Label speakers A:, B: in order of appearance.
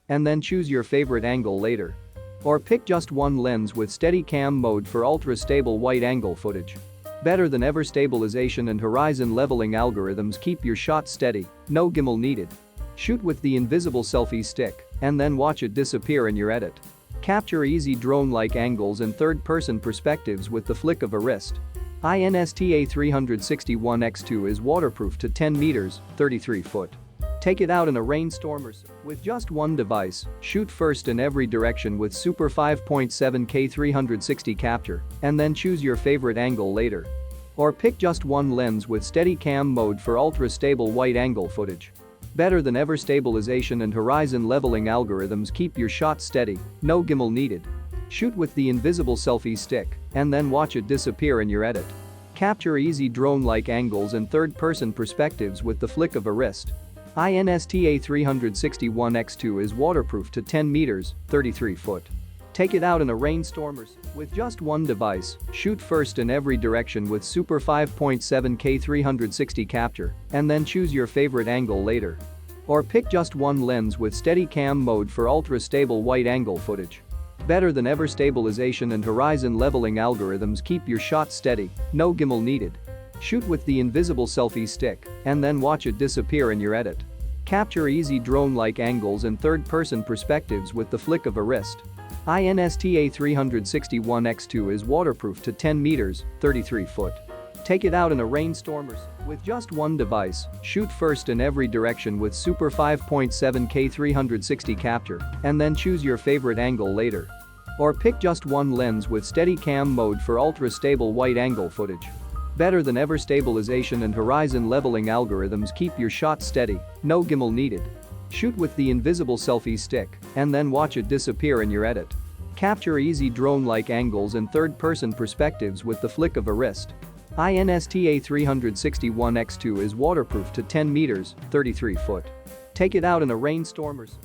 A: and then choose your favorite angle later. Or pick just one lens with Steadicam mode for ultra-stable wide-angle footage. Better than ever, stabilization and horizon leveling algorithms keep your shot steady, no gimbal needed. Shoot with the Invisible Selfie Stick, and then watch it disappear in your edit. Capture easy drone-like angles and third-person perspectives with the flick of a wrist. Insta360 ONE X2 is waterproof to 10 meters, 33 foot. Take it out in a rainstorm or so. With just one device, shoot first in every direction with Super 5.7K 360 capture, and then choose your favorite angle later. Or pick just one lens with Steadicam mode for ultra-stable wide-angle footage. Better than ever, stabilization and horizon leveling algorithms keep your shot steady, no gimbal needed. Shoot with the Invisible Selfie Stick, and then watch it disappear in your edit. Capture easy drone-like angles and third-person perspectives with the flick of a wrist. Insta360 ONE X2 is waterproof to 10 meters, 33 foot. Take it out in a rainstorm or so. With just one device, shoot first in every direction with Super 5.7K 360 capture, and then choose your favorite angle later. Or pick just one lens with Steadicam mode for ultra-stable wide-angle footage. Better than ever, stabilization and horizon leveling algorithms keep your shot steady, no gimbal needed. Shoot with the Invisible Selfie Stick, and then watch it disappear in your edit. Capture easy drone-like angles and third-person perspectives with the flick of a wrist. Insta360 ONE X2 is waterproof to 10 meters, 33 foot. Take it out in a rainstorm or so. With just one device, shoot first in every direction with Super 5.7K 360 capture, and then choose your favorite angle later. Or pick just one lens with Steadicam mode for ultra-stable wide-angle footage. Better than ever, stabilization and horizon leveling algorithms keep your shot steady, no gimbal needed. Shoot with the Invisible Selfie Stick, and then watch it disappear in your edit. Capture easy drone-like angles and third-person perspectives with the flick of a wrist. Insta360 ONE X2 is waterproof to 10 meters, 33 foot. Take it out in a rainstorm or so.